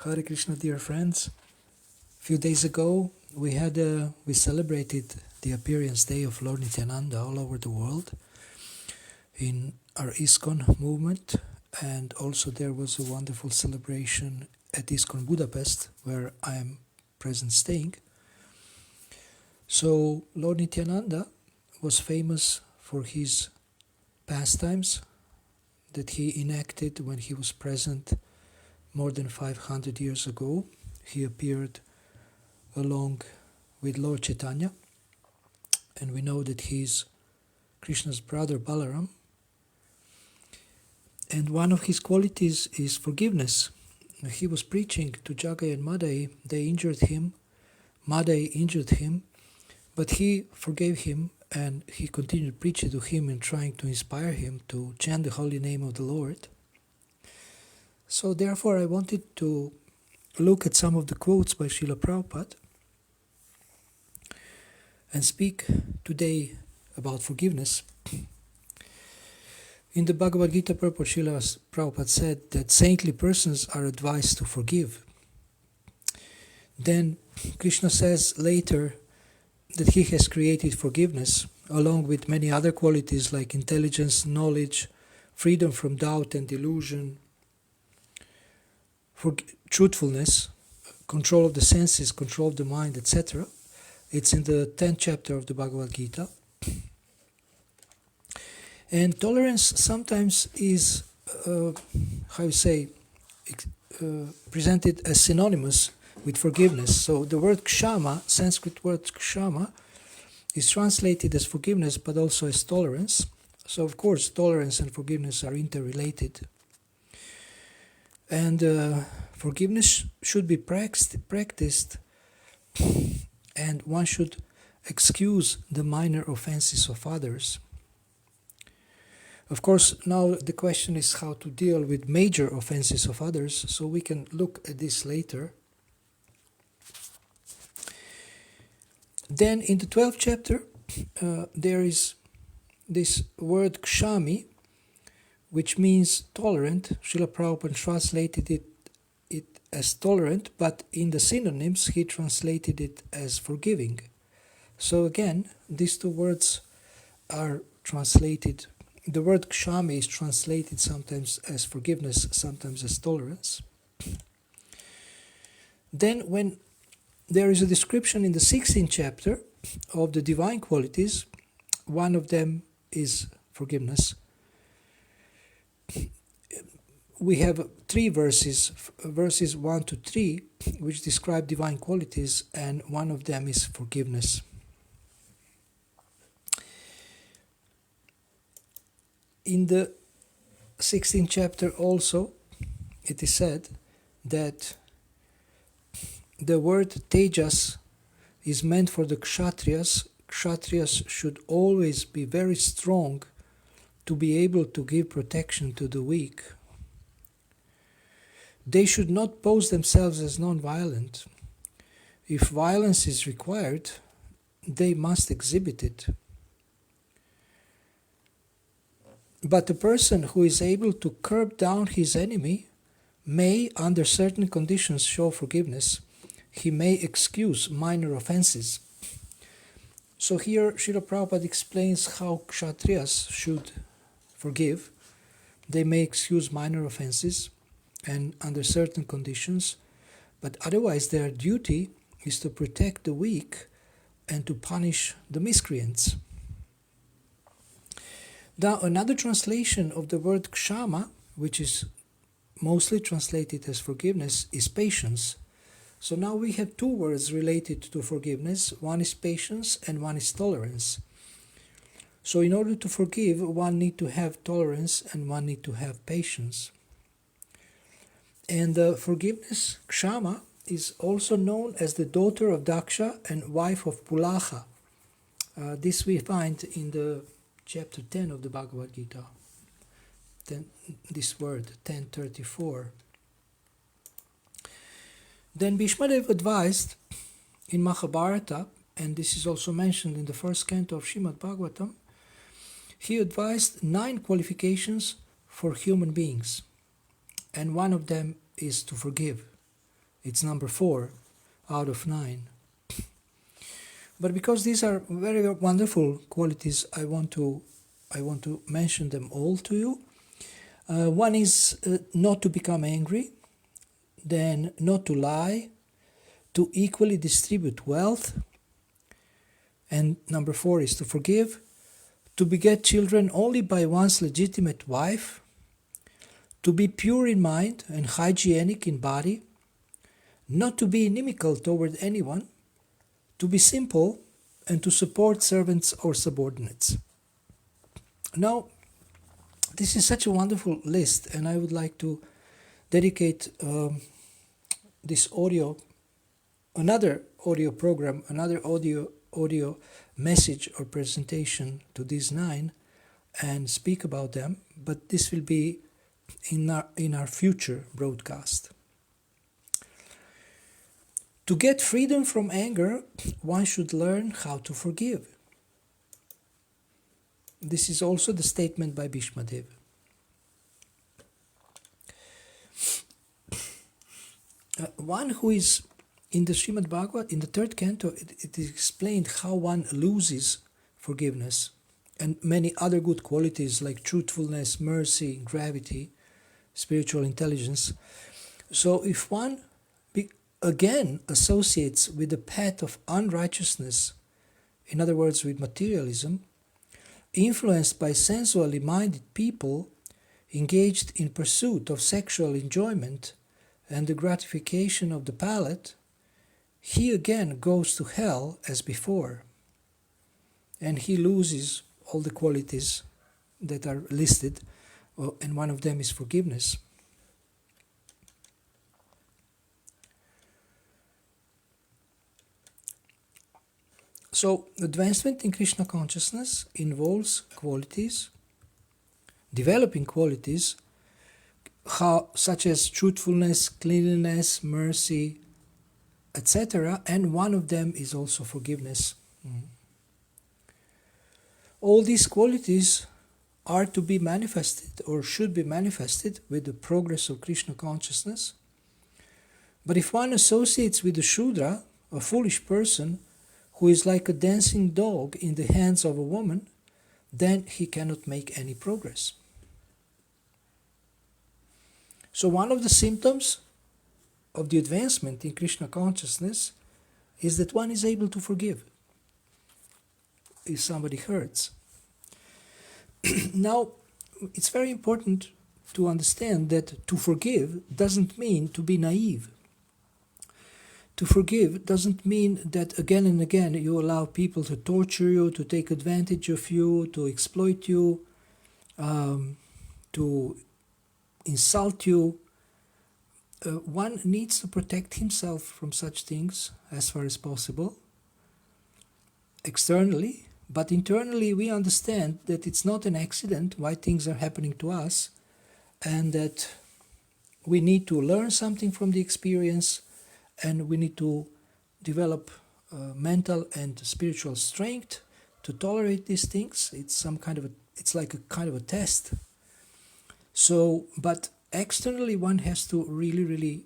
Hare Krishna, dear friends. A few days ago, we celebrated the appearance day of Lord Nityananda all over the world in our ISKCON movement, and also there was a wonderful celebration at ISKCON Budapest, where I am present staying. So Lord Nityananda was famous for his pastimes that he enacted when he was present more than 500 years ago. He appeared along with Lord Chaitanya, and we know that he is Krishna's brother Balaram. And one of his qualities is forgiveness. He was preaching to Jagai and Madai. They injured him. Madai injured him, but he forgave him, and he continued preaching to him and trying to inspire him to chant the holy name of the Lord. So therefore I wanted to look at some of the quotes by Srila Prabhupada and speak today about forgiveness. In the Bhagavad Gita purport, Srila Prabhupada said that saintly persons are advised to forgive. Then Krishna says later that he has created forgiveness along with many other qualities like intelligence, knowledge, freedom from doubt and delusion, truthfulness, control of the senses, control of the mind, etc. It's in the 10th chapter of the Bhagavad Gita. And tolerance sometimes is, presented as synonymous with forgiveness. So the word kshama, Sanskrit word kshama, is translated as forgiveness but also as tolerance. So of course tolerance and forgiveness are interrelated. And forgiveness should be practiced, and one should excuse the minor offenses of others. Of course, now the question is how to deal with major offenses of others, so we can look at this later. Then in the 12th chapter, there is this word kshami, which means tolerant. Srila Prabhupada translated it as tolerant, but in the synonyms he translated it as forgiving. So again, these two words are translated. The word kshami is translated sometimes as forgiveness, sometimes as tolerance. Then when there is a description in the 16th chapter of the divine qualities, one of them is forgiveness. We have three verses 1 to 3, which describe divine qualities, and one of them is forgiveness. In the 16th chapter also, it is said that the word tejas is meant for the kshatriyas. Kshatriyas should always be very strong to be able to give protection to the weak. They should not pose themselves as non-violent. If violence is required, they must exhibit it. But a person who is able to curb down his enemy may, under certain conditions, show forgiveness. He may excuse minor offenses. So here Srila Prabhupada explains how kshatriyas should forgive. They may excuse minor offenses and under certain conditions, but otherwise their duty is to protect the weak and to punish the miscreants. Now another translation of the word kshama, which is mostly translated as forgiveness, is patience. So now we have two words related to forgiveness. One is patience and one is tolerance. So in order to forgive, one needs to have tolerance and one needs to have patience. And forgiveness, kshama, is also known as the daughter of Daksha and wife of Pulaha. This we find in the chapter 10 of the Bhagavad Gita. This word, 10:34. Then Bhishmadev advised in Mahabharata, and this is also mentioned in the first canto of Srimad Bhagavatam, he advised 9 qualifications for human beings, and one of them is to forgive. It's number 4 out of 9. But because these are very wonderful qualities, I want to mention them all to you. One is not to become angry, then not to lie, to equally distribute wealth, and number 4 is to forgive, to beget children only by one's legitimate wife, to be pure in mind and hygienic in body, not to be inimical toward anyone, to be simple, and to support servants or subordinates. Now, this is such a wonderful list, and I would like to dedicate this another audio program, another audio message or presentation to these 9 and speak about them, but this will be in our future broadcast. To get freedom from anger, one should learn how to forgive. This is also the statement by Bhishmadev. One who is in the Srimad Bhagavad, in the 3rd canto, it is explained how one loses forgiveness and many other good qualities like truthfulness, mercy, gravity, spiritual intelligence. So if one again associates with the path of unrighteousness, in other words with materialism, influenced by sensually minded people engaged in pursuit of sexual enjoyment and the gratification of the palate, he again goes to hell as before, and he loses all the qualities that are listed, and one of them is forgiveness. So, advancement in Krishna consciousness involves qualities, developing qualities, such as truthfulness, cleanliness, mercy, etc. And one of them is also forgiveness. All these qualities are to be manifested or should be manifested with the progress of Krishna consciousness. But if one associates with the Shudra, a foolish person, who is like a dancing dog in the hands of a woman, then he cannot make any progress. So one of the symptoms of the advancement in Krishna consciousness is that one is able to forgive if somebody hurts. Now, it's very important to understand that to forgive doesn't mean to be naive. To forgive doesn't mean that again and again you allow people to torture you, to take advantage of you, to exploit you, to insult you. One needs to protect himself from such things as far as possible, externally, but internally we understand that it's not an accident why things are happening to us, and that we need to learn something from the experience, and we need to develop mental and spiritual strength to tolerate these things. It's like a kind of a test. So, but externally one has to really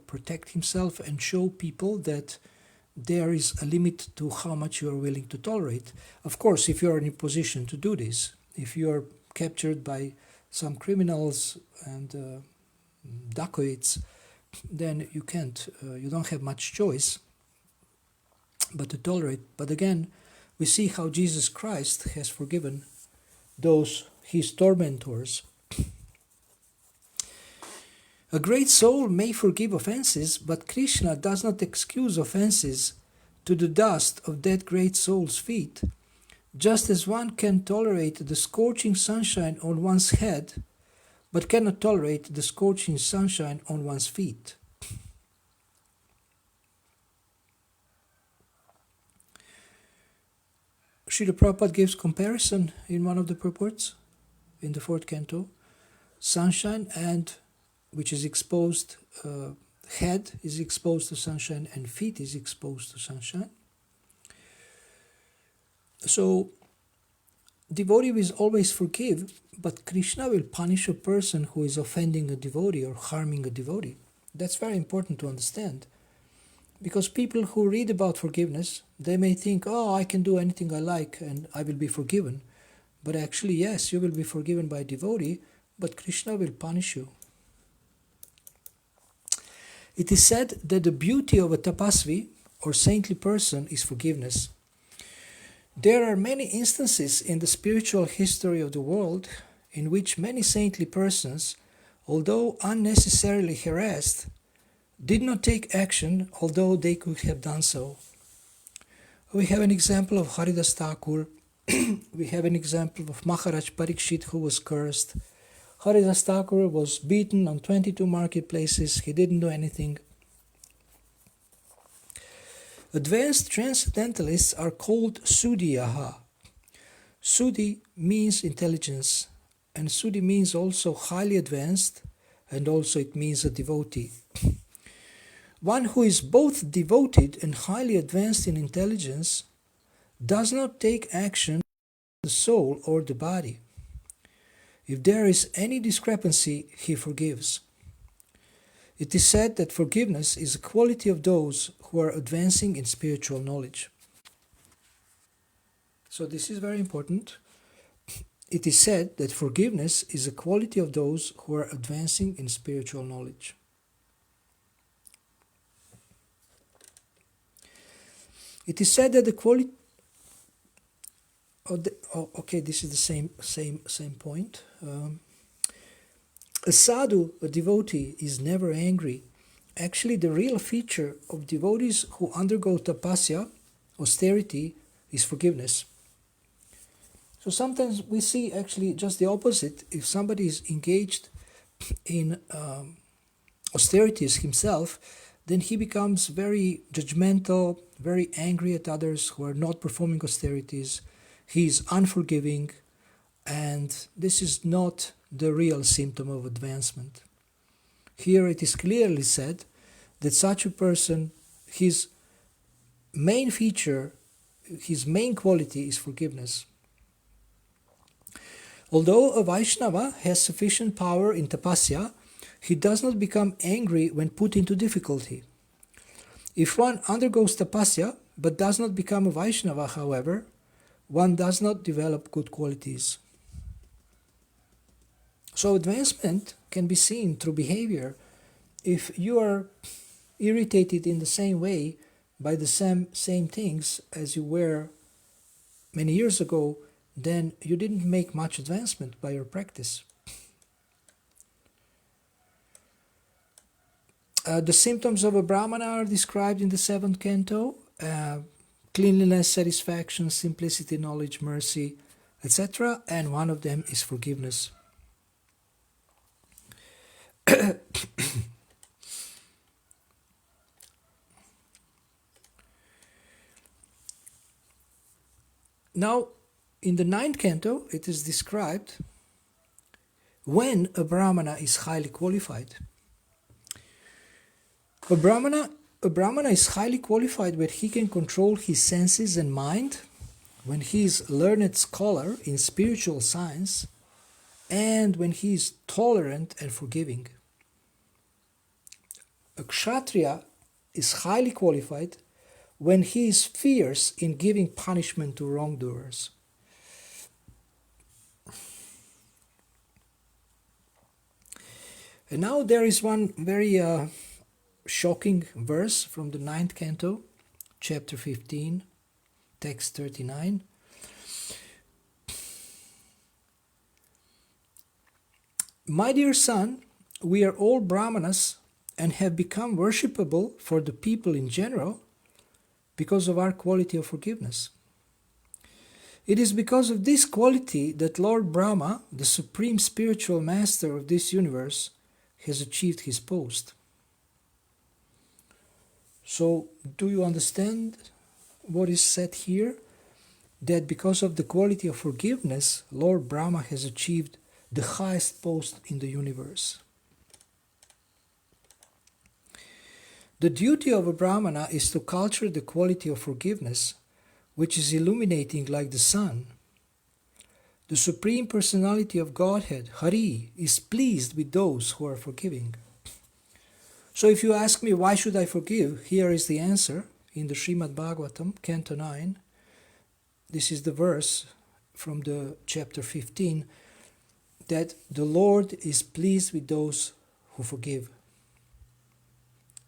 protect himself and show people that there is a limit to how much you are willing to tolerate. Of course, if you are in a position to do this, if you are captured by some criminals and dacoits, then you can't, you don't have much choice but to tolerate. But again, we see how Jesus Christ has forgiven those his tormentors. A great soul may forgive offenses, but Krishna does not excuse offenses to the dust of that great soul's feet, just as one can tolerate the scorching sunshine on one's head, but cannot tolerate the scorching sunshine on one's feet. Srila Prabhupada gives comparison in one of the purports, in the 4th canto. Sunshine, and which is exposed, head is exposed to sunshine and feet is exposed to sunshine. So, devotee will always forgive, but Krishna will punish a person who is offending a devotee or harming a devotee. That's very important to understand. Because people who read about forgiveness, they may think, oh, I can do anything I like and I will be forgiven. But actually, yes, you will be forgiven by a devotee, but Krishna will punish you. It is said that the beauty of a tapasvi or saintly person is forgiveness. There are many instances in the spiritual history of the world in which many saintly persons, although unnecessarily harassed, did not take action, although they could have done so. We have an example of Haridas Thakur. We have an example of Maharaj Parikshit, who was cursed. Haridas Thakur was beaten on 22 marketplaces. He didn't do anything. Advanced transcendentalists are called Sudhiyaha. Sudhi means intelligence, and Sudhi means also highly advanced, and also it means a devotee. One who is both devoted and highly advanced in intelligence does not take action on the soul or the body. If there is any discrepancy, he forgives. It is said that forgiveness is a quality of those who are advancing in spiritual knowledge. So this is very important. It is said that forgiveness is a quality of those who are advancing in spiritual knowledge. It is said that the quality. Okay, this is the same point. A sadhu, a devotee, is never angry. Actually, the real feature of devotees who undergo tapasya, austerity, is forgiveness. So sometimes we see actually just the opposite. If somebody is engaged in austerities himself, then he becomes very judgmental, very angry at others who are not performing austerities. He is unforgiving, and this is not the real symptom of advancement. Here it is clearly said that such a person, his main feature, his main quality is forgiveness. Although a Vaishnava has sufficient power in tapasya, he does not become angry when put into difficulty. If one undergoes tapasya but does not become a Vaishnava, however, one does not develop good qualities. So advancement can be seen through behavior. If you are irritated in the same way by the same things as you were many years ago, then you didn't make much advancement by your practice. The symptoms of a Brahmana are described in the 7th canto. Cleanliness, satisfaction, simplicity, knowledge, mercy, etc. And one of them is forgiveness. Now, in the 9th canto, it is described when a Brahmana is highly qualified. A Brahmana is highly qualified when he can control his senses and mind, when he is a learned scholar in spiritual science, and when he is tolerant and forgiving. A Kshatriya is highly qualified when he is fierce in giving punishment to wrongdoers. And now there is one very shocking verse from the 9th canto, chapter 15, text 39. My dear son, we are all Brahmanas and have become worshipable for the people in general because of our quality of forgiveness. It is because of this quality that Lord Brahma, the supreme spiritual master of this universe, has achieved his post. So, do you understand what is said here? That because of the quality of forgiveness, Lord Brahma has achieved the highest post in the universe. The duty of a Brahmana is to culture the quality of forgiveness, which is illuminating like the sun. The Supreme Personality of Godhead, Hari, is pleased with those who are forgiving. So if you ask me why should I forgive, here is the answer in the Srimad Bhagavatam, Canto 9. This is the verse from the chapter 15, that the Lord is pleased with those who forgive.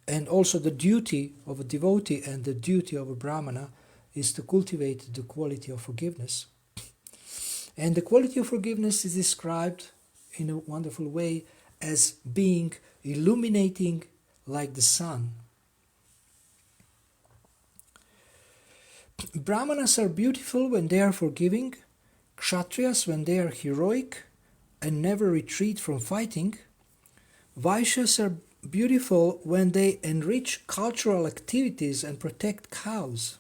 And also the duty of a devotee and the duty of a brahmana is to cultivate the quality of forgiveness. And the quality of forgiveness is described in a wonderful way as being illuminating like the sun. Brahmanas are beautiful when they are forgiving, Kshatriyas when they are heroic and never retreat from fighting, Vaishyas are beautiful when they enrich cultural activities and protect cows.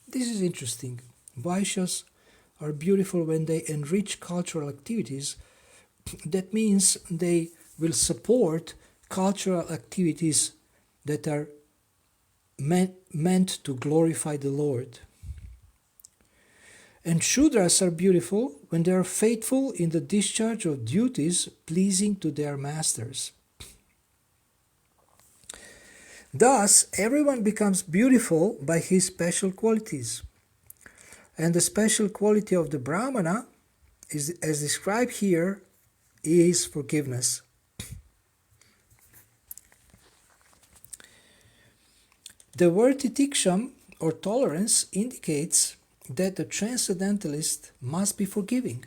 This is interesting. Vaishyas are beautiful when they enrich cultural activities. That means they will support cultural activities that are meant to glorify the Lord. And Shudras are beautiful when they are faithful in the discharge of duties pleasing to their masters. Thus, everyone becomes beautiful by his special qualities. And the special quality of the Brahmana, is, as described here, is forgiveness. The word titiksham, or tolerance, indicates that the transcendentalist must be forgiving.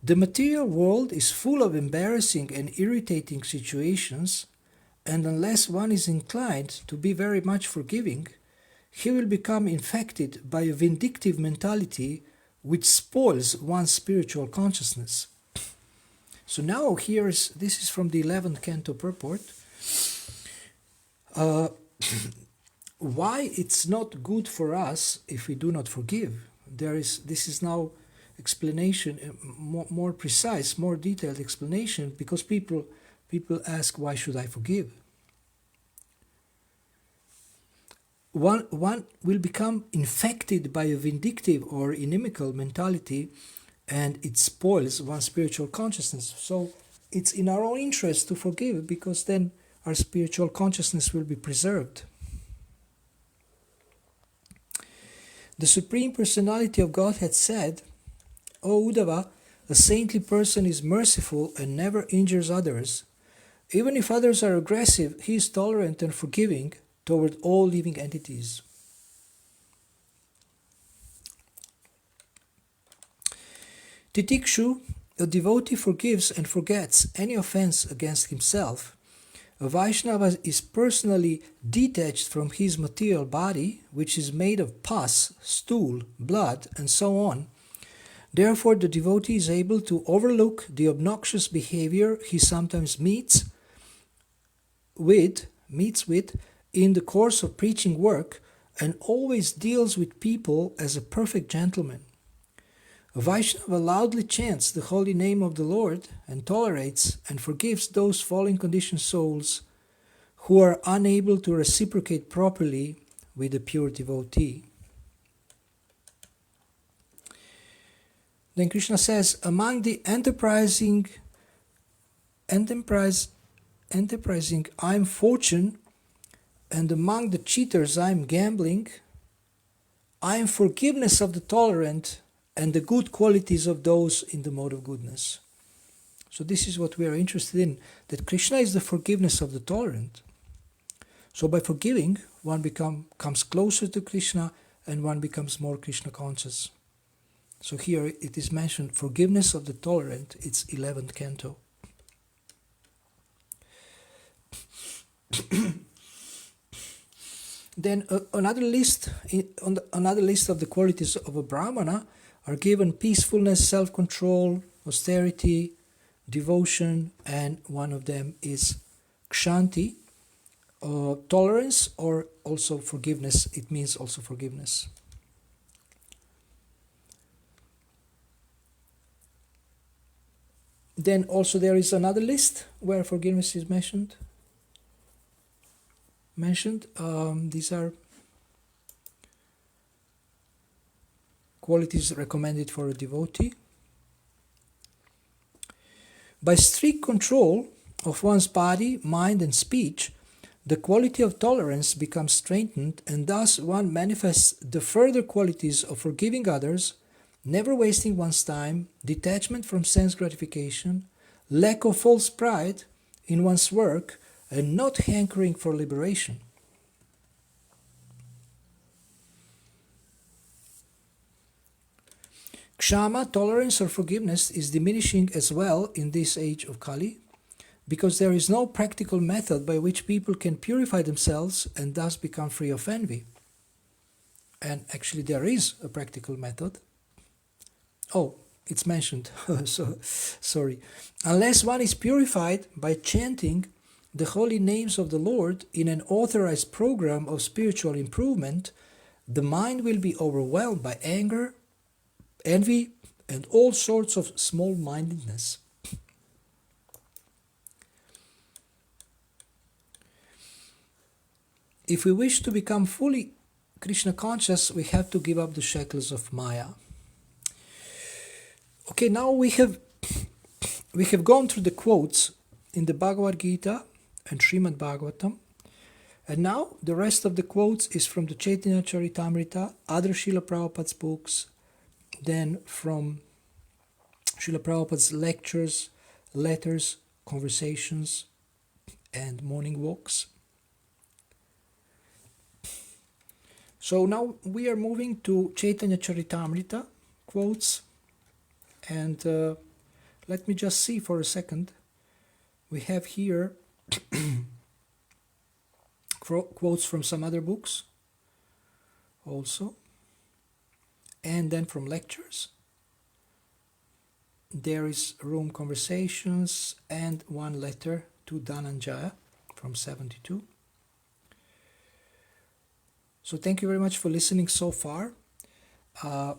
The material world is full of embarrassing and irritating situations, and unless one is inclined to be very much forgiving, he will become infected by a vindictive mentality which spoils one's spiritual consciousness. So now this is from the 11th canto purport. Why it's not good for us if we do not forgive. This is now explanation, more precise, more detailed explanation, because people ask, why should I forgive? One will become infected by a vindictive or inimical mentality, and it spoils one's spiritual consciousness. So it's in our own interest to forgive, because then our spiritual consciousness will be preserved. The Supreme Personality of Godhead said, O Uddhava, a saintly person is merciful and never injures others. Even if others are aggressive, he is tolerant and forgiving toward all living entities. Titikshu, a devotee forgives and forgets any offense against himself. A Vaishnava is personally detached from his material body, which is made of pus, stool, blood, and so on. Therefore, the devotee is able to overlook the obnoxious behavior he sometimes meets with in the course of preaching work, and always deals with people as a perfect gentleman. A Vaishnava loudly chants the holy name of the Lord and tolerates and forgives those fallen conditioned souls who are unable to reciprocate properly with the pure devotee. Then Krishna says, among the enterprising I am fortune, and among the cheaters I am gambling. I am forgiveness of the tolerant and the good qualities of those in the mode of goodness. So this is what we are interested in, that Krishna is the forgiveness of the tolerant. So by forgiving, one comes closer to Krishna and one becomes more Krishna conscious. So here it is mentioned, forgiveness of the tolerant, it's 11th canto. Then another list of the qualities of a Brahmana are given: peacefulness, self-control, austerity, devotion, and one of them is kshanti, tolerance, or also forgiveness. It means also forgiveness. Then also there is another list where forgiveness is mentioned. These are qualities recommended for a devotee. By strict control, of one's body, mind, and speech, the quality of tolerance becomes strengthened, and thus one manifests the further qualities of forgiving others, never wasting one's time, detachment from sense gratification, lack of false pride in one's work, and not hankering for liberation. Kshama, tolerance or forgiveness, is diminishing as well in this age of Kali, because there is no practical method by which people can purify themselves and thus become free of envy. And actually there is a practical method. Oh, it's mentioned, so sorry. Unless one is purified by chanting the holy names of the Lord in an authorized program of spiritual improvement, the mind will be overwhelmed by anger, envy, and all sorts of small-mindedness. If we wish to become fully Krishna conscious, we have to give up the shackles of Maya. Okay, now we have gone through the quotes in the Bhagavad Gita and Srimad Bhagavatam, and now the rest of the quotes is from the Chaitanya Charitamrita, other Srila Prabhupada's books, then from Srila Prabhupada's lectures, letters, conversations, and morning walks. So now we are moving to Chaitanya Charitamrita quotes, and let me just see for a second. We have here quotes from some other books also, and then from lectures. There is room conversations and one letter to Dhananjaya from 72. So thank you very much for listening so far. I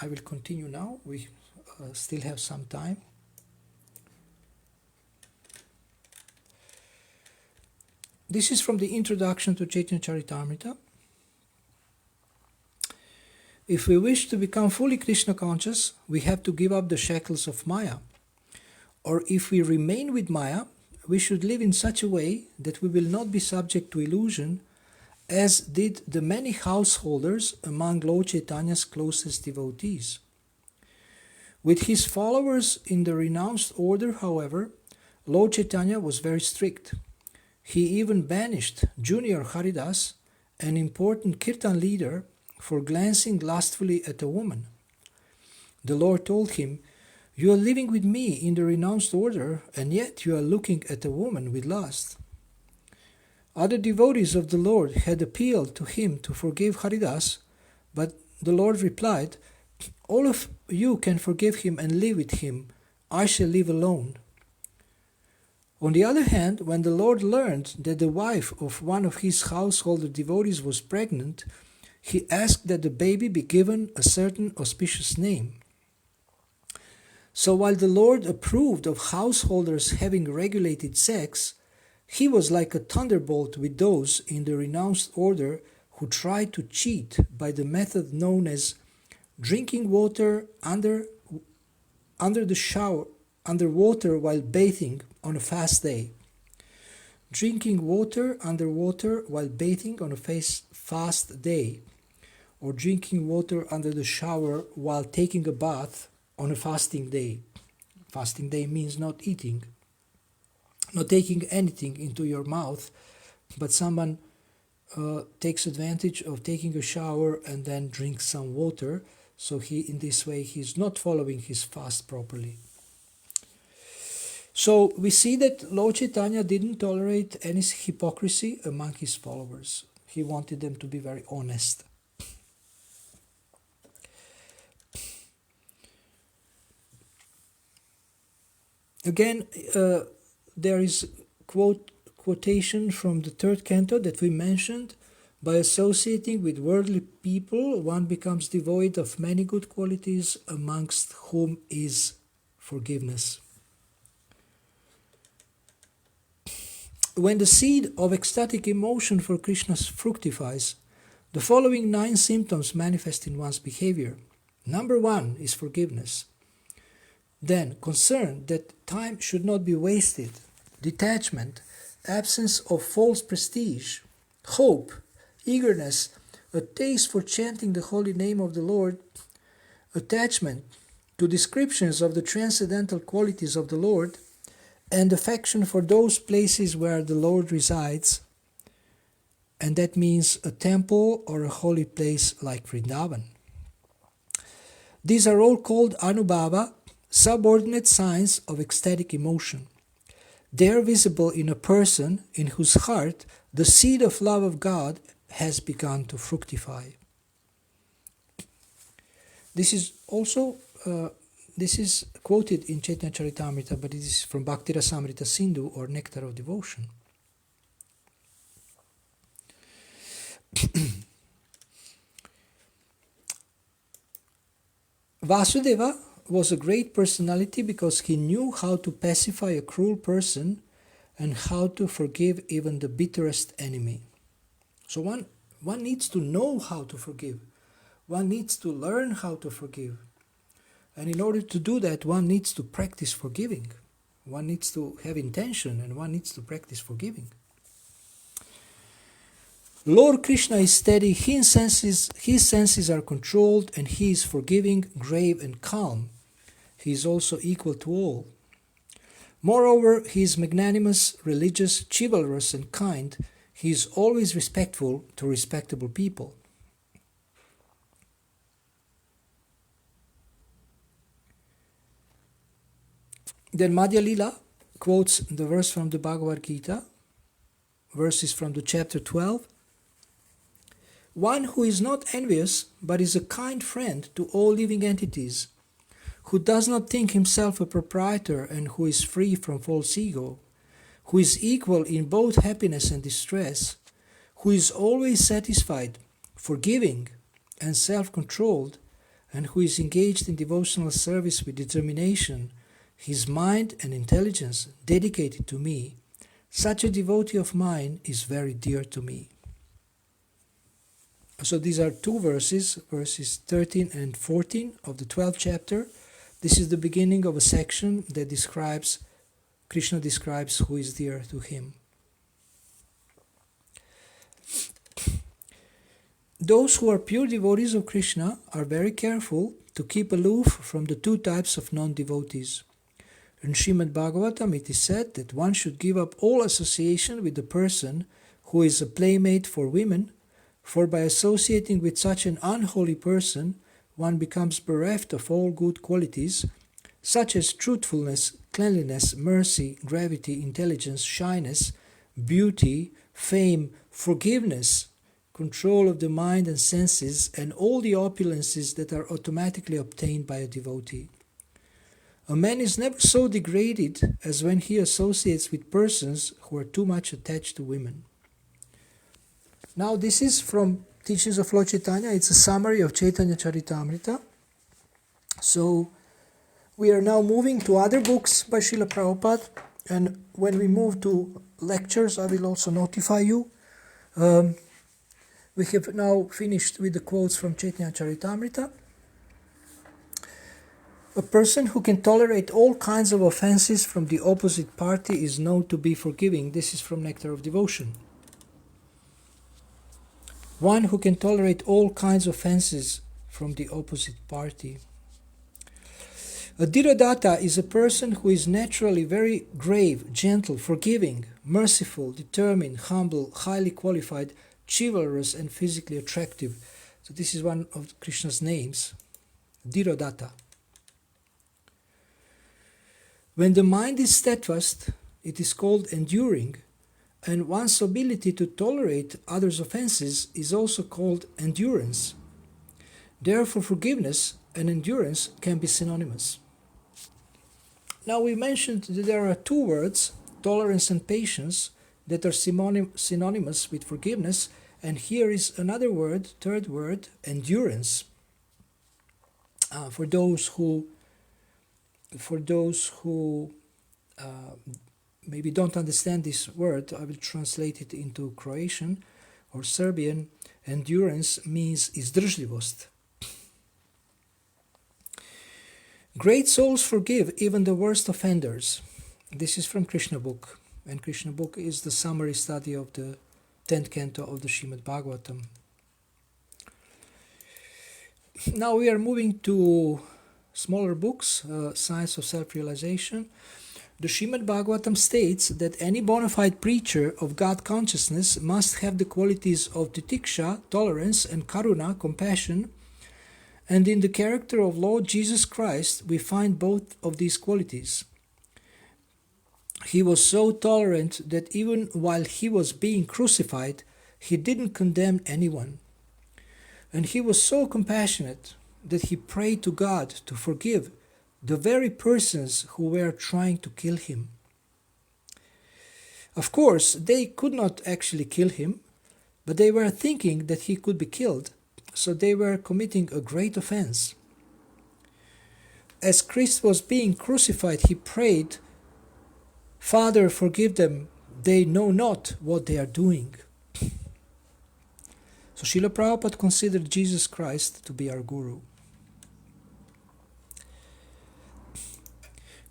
will continue now. We still have some time. This is from the introduction to Chaitanya Charitamrita. If we wish to become fully Krishna conscious, we have to give up the shackles of Maya. Or if we remain with Maya, we should live in such a way that we will not be subject to illusion, as did the many householders among Lord Chaitanya's closest devotees. With his followers in the renounced order, however, Lord Chaitanya was very strict. He even banished Junior Haridas, an important kirtan leader, for glancing lustfully at a woman. The Lord told him, "You are living with me in the renounced order, and yet you are looking at a woman with lust." Other devotees of the Lord had appealed to him to forgive Haridas, but the Lord replied, "All of you can forgive him and live with him. I shall live alone." On the other hand, when the Lord learned that the wife of one of his householder devotees was pregnant, he asked that the baby be given a certain auspicious name. So while the Lord approved of householders having regulated sex, he was like a thunderbolt with those in the renounced order who tried to cheat by the method known as drinking water under water while bathing on a fast day. Drinking water underwater while bathing on a fast day, or drinking water under the shower while taking a bath on a fasting day. Fasting day means not eating, not taking anything into your mouth, but someone takes advantage of taking a shower and then drinks some water, so in this way he's not following his fast properly. So we see that Lord Chaitanya didn't tolerate any hypocrisy among his followers. He wanted them to be very honest. Again, there is quotation from the third canto that we mentioned. By associating with worldly people, one becomes devoid of many good qualities, amongst whom is forgiveness. When the seed of ecstatic emotion for Krishna fructifies, the following 9 symptoms manifest in one's behavior. Number 1 is forgiveness. Then, concern that time should not be wasted. detachment, absence of false prestige, hope, eagerness, a taste for chanting the holy name of the Lord, attachment to descriptions of the transcendental qualities of the Lord, and affection for those places where the Lord resides, and that means a temple or a holy place like Vrindavan. These are all called Anubhava, subordinate signs of ecstatic emotion. They are visible in a person in whose heart the seed of love of God has begun to fructify. This is also this is quoted in Chaitanya Charitamrita, but it is from Bhakti Rasamrita Sindhu, or Nectar of Devotion. Vasudeva was a great personality because he knew how to pacify a cruel person and how to forgive even the bitterest enemy. So one needs to know how to forgive. One needs to learn how to forgive. And in order to do that, one needs to practice forgiving. One needs to have intention, and one needs to practice forgiving. Lord Krishna is steady, his senses are controlled, and he is forgiving, grave, and calm. He is also equal to all. Moreover, he is magnanimous, religious, chivalrous, and kind. He is always respectful to respectable people. Then Madhya Lila quotes the verse from the Bhagavad Gita, verses from the chapter 12. One who is not envious, but is a kind friend to all living entities, who does not think himself a proprietor and who is free from false ego, who is equal in both happiness and distress, who is always satisfied, forgiving, and self-controlled, and who is engaged in devotional service with determination, his mind and intelligence dedicated to me, such a devotee of mine is very dear to me. So these are two verses, verses 13 and 14 of the 12th chapter. This is the beginning of a section that Krishna describes who is dear to him. Those who are pure devotees of Krishna are very careful to keep aloof from the two types of non-devotees. In Srimad Bhagavatam it is said that one should give up all association with the person who is a playmate for women, for by associating with such an unholy person, one becomes bereft of all good qualities, such as truthfulness, cleanliness, mercy, gravity, intelligence, shyness, beauty, fame, forgiveness, control of the mind and senses, and all the opulences that are automatically obtained by a devotee. A man is never so degraded as when he associates with persons who are too much attached to women. Now this is from Teachings of Lord Chaitanya. It's a summary of Chaitanya Charitamrita. So we are now moving to other books by Srila Prabhupada, and when we move to lectures I will also notify you. We have now finished with the quotes from Chaitanya Charitamrita. A person who can tolerate all kinds of offenses from the opposite party is known to be forgiving. This is from Nectar of Devotion. One who can tolerate all kinds of offenses from the opposite party. A Dhirodata is a person who is naturally very grave, gentle, forgiving, merciful, determined, humble, highly qualified, chivalrous, and physically attractive. So this is one of Krishna's names, Dhirodata. When the mind is steadfast, it is called enduring, and one's ability to tolerate others' offenses is also called endurance. Therefore, forgiveness and endurance can be synonymous. Now we mentioned that there are two words, tolerance and patience, that are synonymous with forgiveness, and here is another word, third word, endurance. For those who maybe don't understand this word, I will translate it into Croatian or Serbian. Endurance means izdržljivost. Great souls forgive even the worst offenders. This is from Krishna book. and Krishna book is the summary study of the 10th canto of the Srimad Bhagavatam. Now we are moving to smaller books, Science of Self-Realization. The Srimad Bhagavatam states that any bona fide preacher of God consciousness must have the qualities of titiksha, tolerance, and karuna, compassion, and in the character of Lord Jesus Christ we find both of these qualities. He was so tolerant that even while he was being crucified, he didn't condemn anyone. And he was so compassionate that he prayed to God to forgive the very persons who were trying to kill him. Of course, they could not actually kill him, but they were thinking that he could be killed, so they were committing a great offense. As Christ was being crucified, he prayed, "Father, forgive them, they know not what they are doing." So Srila Prabhupada considered Jesus Christ to be our Guru.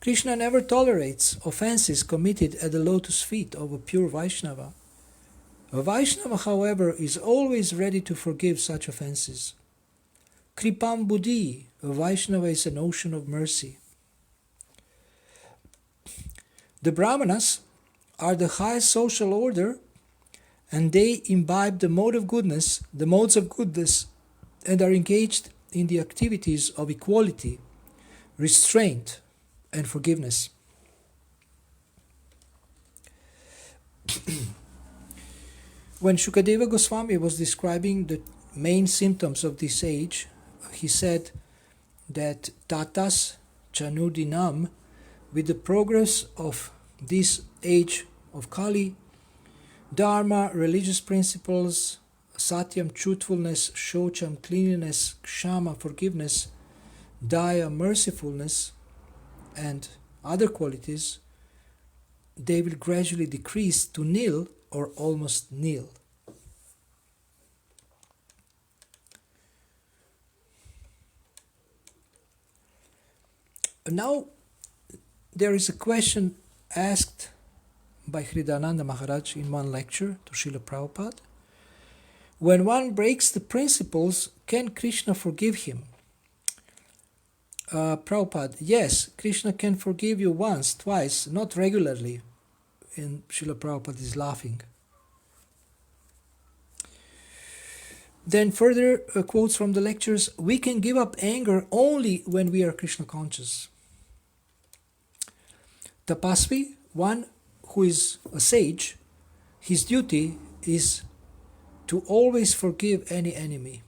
Krishna never tolerates offenses committed at the lotus feet of a pure Vaishnava. A Vaishnava, however, is always ready to forgive such offenses. Kripam Buddhi, a Vaishnava is an ocean of mercy. The Brahmanas are the highest social order, and they imbibe the modes of goodness, and are engaged in the activities of equality, restraint, and forgiveness. When Shukadeva Goswami was describing the main symptoms of this age, he said that tatas chanudinam, with the progress of this age of Kali, Dharma, religious principles, Satyam, truthfulness, Shocham, cleanliness, Kshama, forgiveness, Daya, mercifulness, and other qualities, they will gradually decrease to nil or almost nil. Now, there is a question asked by Hridayananda Maharaj in one lecture to Srila Prabhupada. When one breaks the principles, can Krishna forgive him? Prabhupada, yes, Krishna can forgive you once, twice, not regularly. And Srila Prabhupada is laughing. Then further quotes from the lectures, we can give up anger only when we are Krishna conscious. Tapasvi, one who is a sage, his duty is to always forgive any enemy.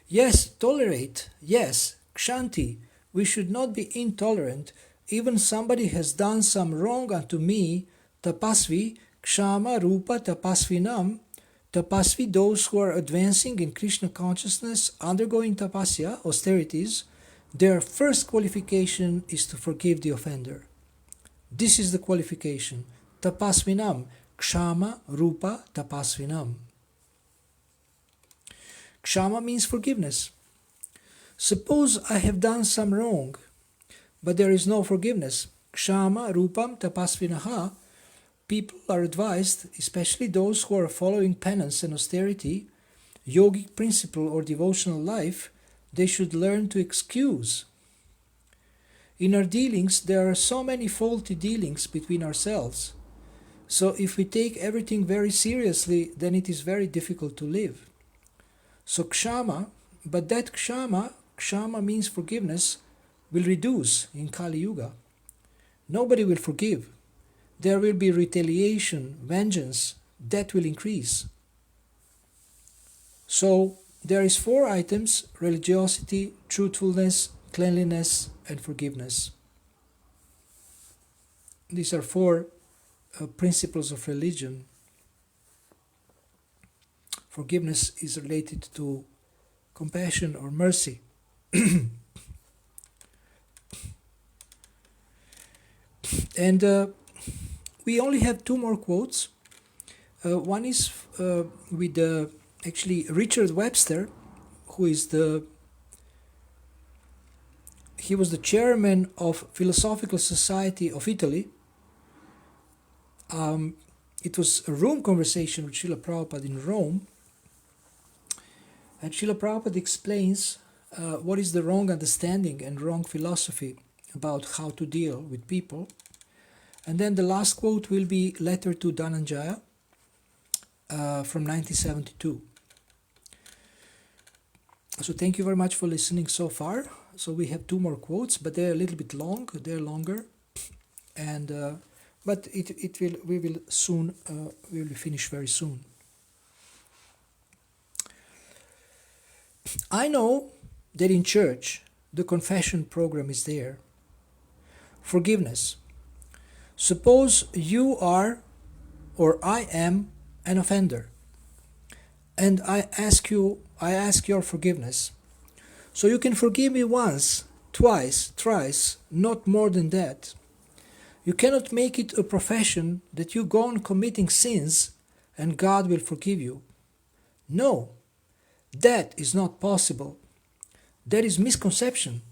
Yes, tolerate. Yes, kshanti. We should not be intolerant. Even somebody has done some wrong unto me. Tapasvi, kshama, rupa, tapasvinam. Tapasvi, those who are advancing in Krishna consciousness, undergoing tapasya, austerities, their first qualification is to forgive the offender. This is the qualification. Tapasvinam, kshama, rupa, tapasvinam. Kshama means forgiveness. Suppose I have done some wrong, but there is no forgiveness. Kshama, rupam, tapasvinaha. People are advised, especially those who are following penance and austerity, yogic principle or devotional life, they should learn to excuse. In our dealings, there are so many faulty dealings between ourselves. So if we take everything very seriously, then it is very difficult to live. So kshama, but that kshama means forgiveness, will reduce in Kali Yuga. Nobody will forgive. There will be retaliation, vengeance, that will increase. So there is 4 items: religiosity, truthfulness, cleanliness, and forgiveness. These are 4 principles of religion. Forgiveness is related to compassion or mercy. And we only have 2 more quotes. One is with Richard Webster, who is he was the chairman of Philosophical Society of Italy. It was a room conversation with Srila Prabhupada in Rome, and Srila Prabhupada explains what is the wrong understanding and wrong philosophy about how to deal with people. And then the last quote will be Letter to Dhananjaya from 1972. So thank you very much for listening so far. So we have two more quotes, but they're a little bit long. They're longer, and but we will finish very soon. I know that in church the confession program is there. Forgiveness. Suppose you are or I am an offender, and I ask your forgiveness. So you can forgive me once, twice, thrice, not more than that. You cannot make it a profession that you go on committing sins and God will forgive you. No, that is not possible. That is misconception.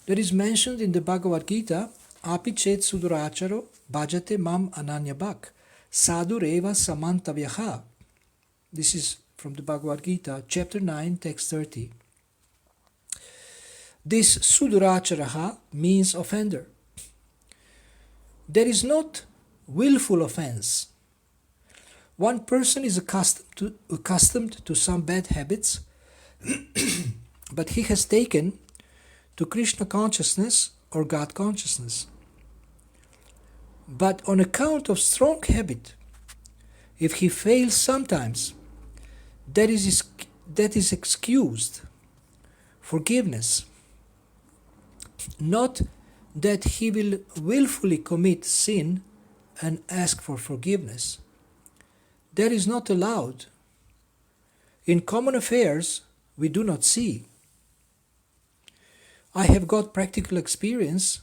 That is mentioned in the Bhagavad Gita, Api chet suduracharo bhajate mam ananya bhak sadureva samantavyaha. This is from the Bhagavad Gita, chapter 9, text 30. This suduracharaha means offender. There is not willful offense. One person is accustomed to some bad habits, but he has taken to Krishna consciousness or God consciousness. But on account of strong habit, if he fails sometimes, that is excused. Forgiveness. Not that he will willfully commit sin and ask for forgiveness. That is not allowed. In common affairs, we do not see. I have got practical experience.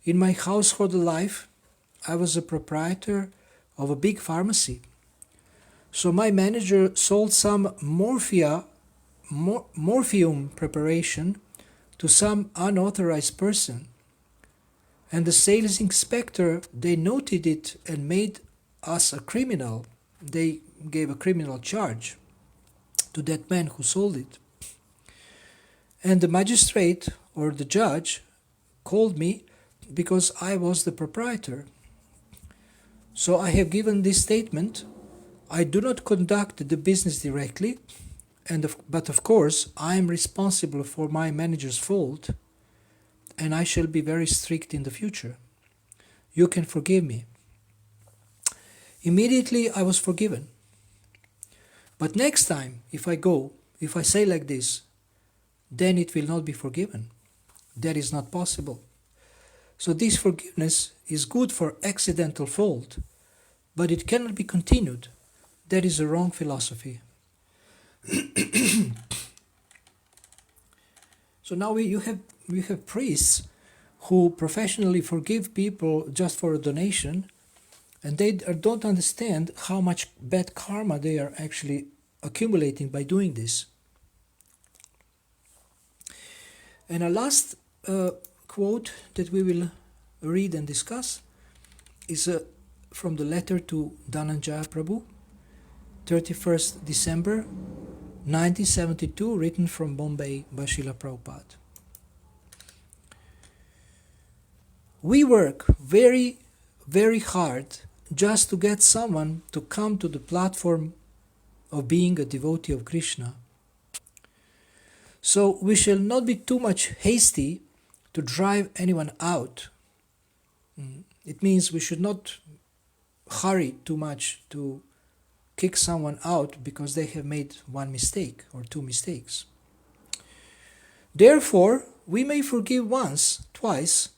In my household life, I was a proprietor of a big pharmacy. So my manager sold some morphium preparation to some unauthorized person. And the sales inspector, they noted it and made us a criminal. They gave a criminal charge to that man who sold it. And the magistrate or the judge called me because I was the proprietor. So I have given this statement. I do not conduct the business directly, but of course I am responsible for my manager's fault, and I shall be very strict in the future. You can forgive me. Immediately I was forgiven. But next time, if I say like this, then it will not be forgiven. That is not possible. So this forgiveness is good for accidental fault, but it cannot be continued. That is a wrong philosophy. So now we have priests who professionally forgive people just for a donation, and they don't understand how much bad karma they are actually accumulating by doing this. And a last quote that we will read and discuss is from the letter to Dhananjaya Prabhu, 31st December 1972, written from Bombay by Srila Prabhupada. We work very, very hard just to get someone to come to the platform of being a devotee of Krishna. So we shall not be too much hasty to drive anyone out. It means we should not hurry too much to kick someone out because they have made one mistake or two mistakes. Therefore, we may forgive once, twice,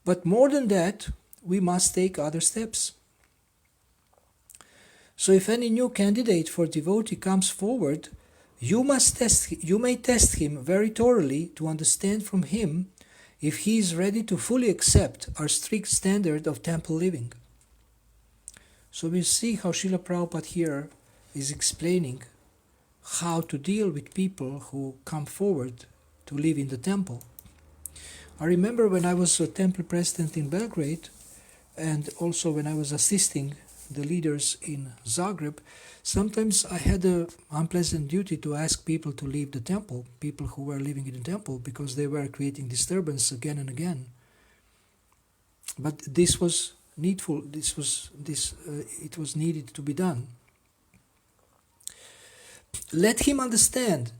but more than that, we must take other steps. So if any new candidate for devotee comes forward, you may test him very thoroughly to understand from him if he is ready to fully accept our strict standard of temple living. So we see how Srila Prabhupada here is explaining how to deal with people who come forward to live in the temple. I remember when I was a temple president in Belgrade, and also when I was assisting the leaders in Zagreb, sometimes I had the unpleasant duty to ask people to leave the temple, people who were living in the temple, because they were creating disturbance again and again. But this was needful. It was needed to be done. Let him understand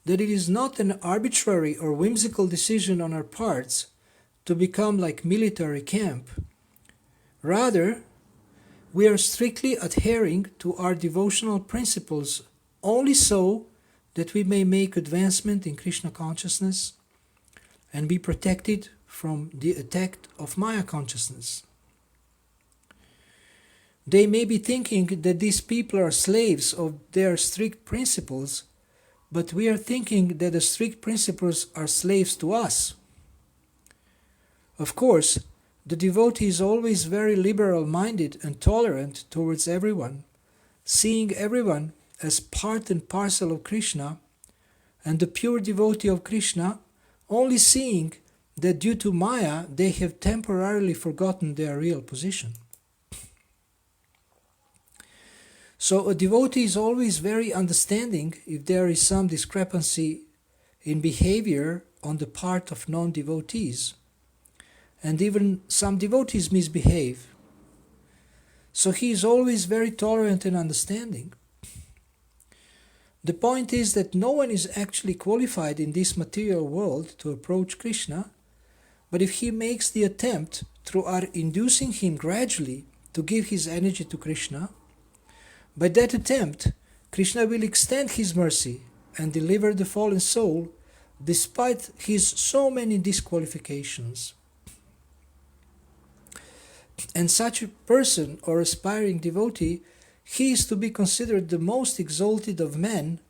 that it is not an arbitrary or whimsical decision on our parts to become like military camp. Rather, we are strictly adhering to our devotional principles only so that we may make advancement in Krishna consciousness and be protected from the attack of Maya consciousness. They may be thinking that these people are slaves of their strict principles, but we are thinking that the strict principles are slaves to us. Of course, the devotee is always very liberal-minded and tolerant towards everyone, seeing everyone as part and parcel of Krishna, and the pure devotee of Krishna only seeing that due to Maya they have temporarily forgotten their real position. So a devotee is always very understanding if there is some discrepancy in behavior on the part of non-devotees. And even some devotees misbehave. So he is always very tolerant and understanding. The point is that no one is actually qualified in this material world to approach Krishna, but if he makes the attempt through our inducing him gradually to give his energy to Krishna, by that attempt, Krishna will extend his mercy and deliver the fallen soul despite his so many disqualifications. And such a person or aspiring devotee, he is to be considered the most exalted of men,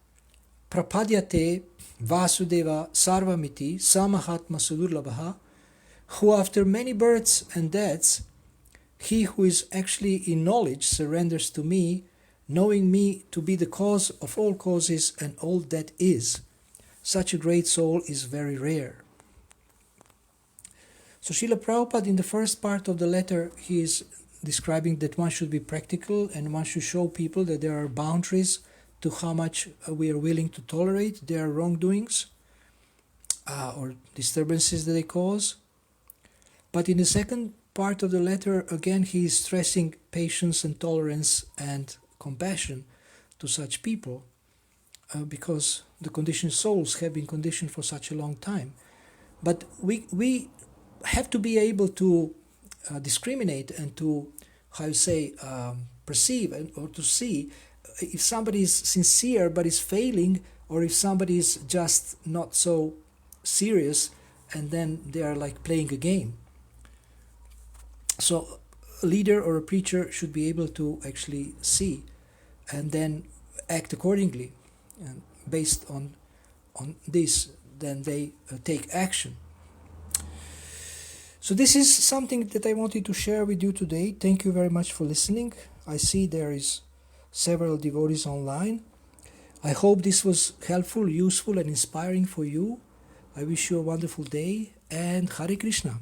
prapadyate vasudeva sarvamiti samahatma sudurlabha, who after many births and deaths, he who is actually in knowledge surrenders to me, knowing me to be the cause of all causes and all that is. Such a great soul is very rare. So Srila Prabhupada in the first part of the letter, he is describing that one should be practical and one should show people that there are boundaries to how much we are willing to tolerate their wrongdoings or disturbances that they cause. But in the second part of the letter, again, he is stressing patience and tolerance and compassion to such people because the conditioned souls have been conditioned for such a long time. But we have to be able to discriminate and to, perceive or to see if somebody is sincere but is failing, or if somebody is just not so serious and then they are like playing a game. So a leader or a preacher should be able to actually see and then act accordingly. And based on this, then they take action. So this is something that I wanted to share with you today. Thank you very much for listening. I see there is several devotees online. I hope this was helpful, useful and inspiring for you. I wish you a wonderful day and Hare Krishna.